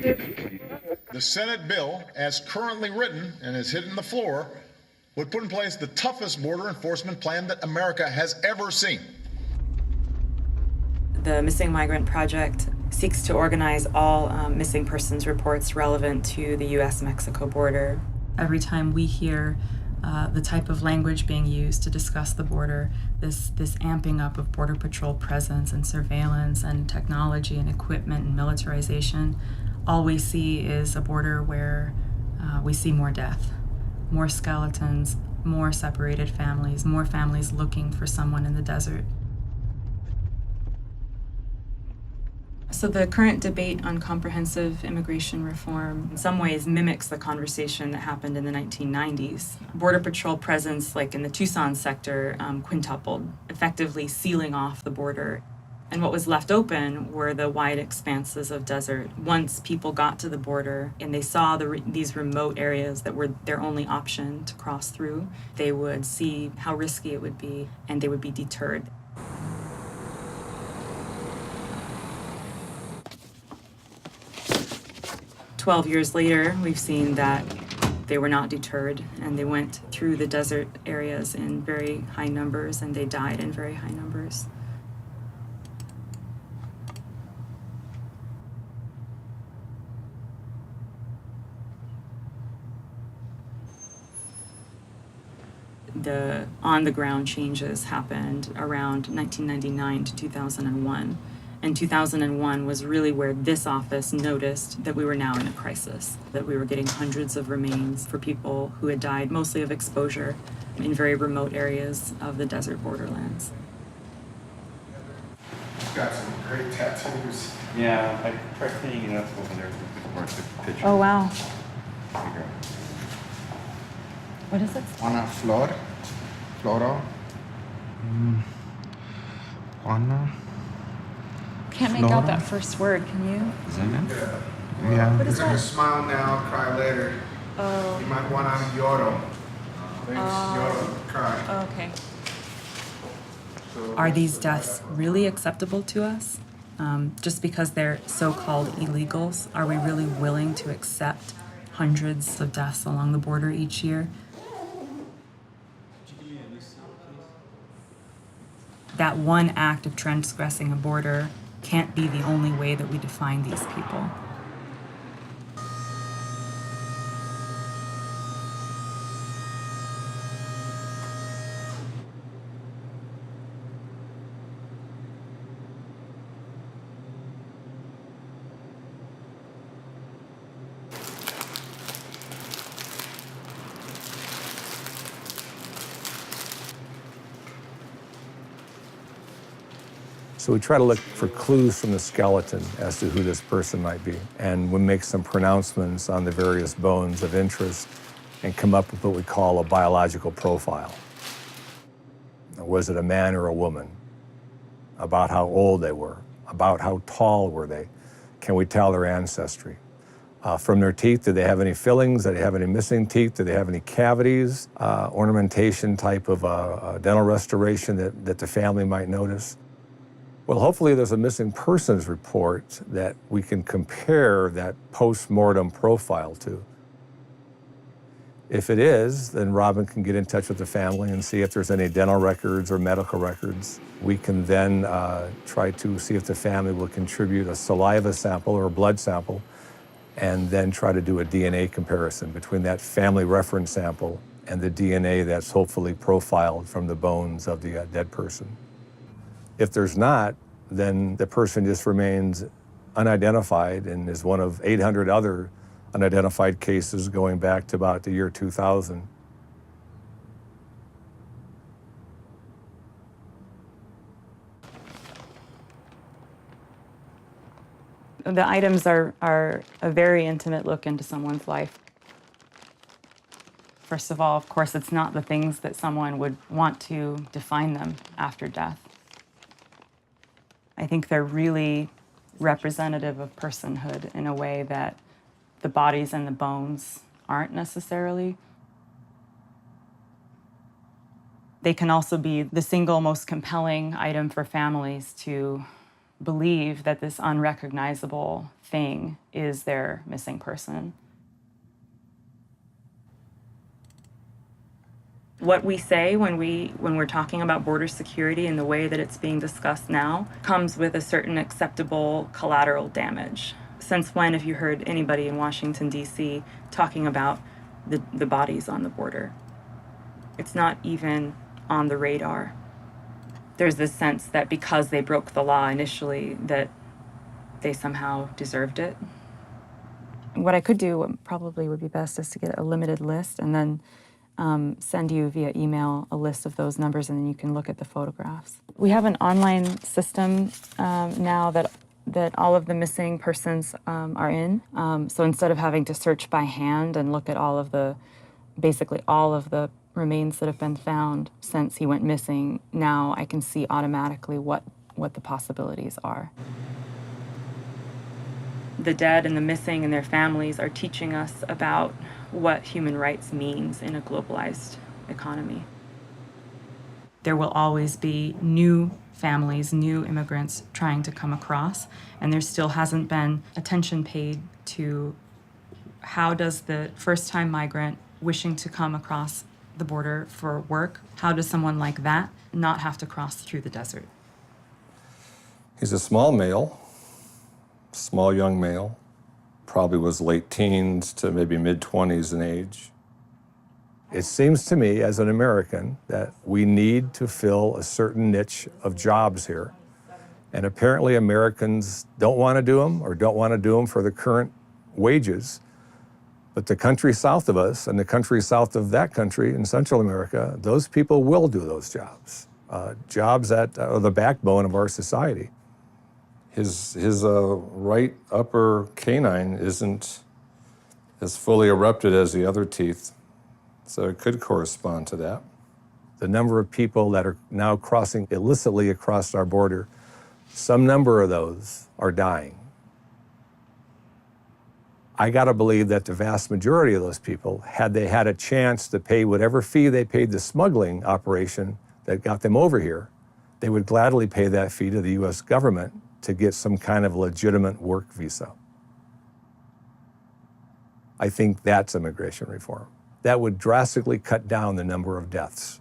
The Senate bill, as currently written and is hitting the floor, would put in place the toughest border enforcement plan that America has ever seen. The Missing Migrant Project seeks to organize all missing persons reports relevant to the U.S.-Mexico border. Every time we hear the type of language being used to discuss the border, this amping up of Border Patrol presence and surveillance and technology and equipment and militarization, all we see is a border where we see more death, more skeletons, more separated families, more families looking for someone in the desert. So the current debate on comprehensive immigration reform in some ways mimics the conversation that happened in the 1990s. Border Patrol presence, like in the Tucson sector, quintupled, effectively sealing off the border. And what was left open were the wide expanses of desert. Once people got to the border and they saw these remote areas that were their only option to cross through, they would see how risky it would be and they would be deterred. 12 years later, we've seen that they were not deterred, and they went through the desert areas in very high numbers, and they died in very high numbers. The on-the-ground changes happened around 1999 to 2001. And 2001 was really where this office noticed that we were now in a crisis, that we were getting hundreds of remains for people who had died mostly of exposure in very remote areas of the desert borderlands. You've got some great tattoos. Yeah, I tried cleaning it up over there before I took the picture. Oh, wow. There you go. What is it? Juana Floro. Juana. Can't make out that first word, can you? Is that it? Yeah. What is You're gonna that? smile now, cry later. Oh. You might wanna lloro. Lloro, cry. Okay. Are these deaths really acceptable to us? Just because they're so-called illegals, are we really willing to accept hundreds of deaths along the border each year? That one act of transgressing a border can't be the only way that we define these people. So we try to look for clues from the skeleton as to who this person might be. And we make some pronouncements on the various bones of interest and come up with what we call a biological profile. Was it a man or a woman? About how old they were? About how tall were they? Can we tell their ancestry? From their teeth, did they have any fillings? Did they have any missing teeth? Did they have any cavities? Ornamentation type of dental restoration that the family might notice? Well, hopefully there's a missing persons report that we can compare that post-mortem profile to. If it is, then Robin can get in touch with the family and see if there's any dental records or medical records. We can then try to see if the family will contribute a saliva sample or a blood sample, and then try to do a DNA comparison between that family reference sample and the DNA that's hopefully profiled from the bones of the dead person. If there's not, then the person just remains unidentified and is one of 800 other unidentified cases going back to about the year 2000. The items are a very intimate look into someone's life. First of all, of course, it's not the things that someone would want to define them after death. I think they're really representative of personhood in a way that the bodies and the bones aren't necessarily. They can also be the single most compelling item for families to believe that this unrecognizable thing is their missing person. What we say when we're talking about border security and the way that it's being discussed now comes with a certain acceptable collateral damage. Since when have you heard anybody in Washington, D.C. talking about the bodies on the border? It's not even on the radar. There's this sense that because they broke the law initially, that they somehow deserved it. What I could do, what probably would be best, is to get a limited list and then send you via email a list of those numbers, and then you can look at the photographs. We have an online system now that all of the missing persons are in. So instead of having to search by hand and look at basically all of the remains that have been found since he went missing, now I can see automatically what the possibilities are. The dead and the missing and their families are teaching us about what human rights means in a globalized economy. There will always be new families, new immigrants trying to come across, and there still hasn't been attention paid to how does the first-time migrant wishing to come across the border for work, how does someone like that not have to cross through the desert? He's a small young male, probably was late teens to maybe mid-20s in age. It seems to me as an American that we need to fill a certain niche of jobs here. And apparently Americans don't want to do them or don't want to do them for the current wages. But the country south of us and the country south of that country in Central America, those people will do those jobs. Jobs that are the backbone of our society. His right upper canine isn't as fully erupted as the other teeth, so it could correspond to that. The number of people that are now crossing illicitly across our border, some number of those are dying. I gotta believe that the vast majority of those people, had they had a chance to pay whatever fee they paid the smuggling operation that got them over here, they would gladly pay that fee to the US government to get some kind of legitimate work visa. I think that's immigration reform. That would drastically cut down the number of deaths.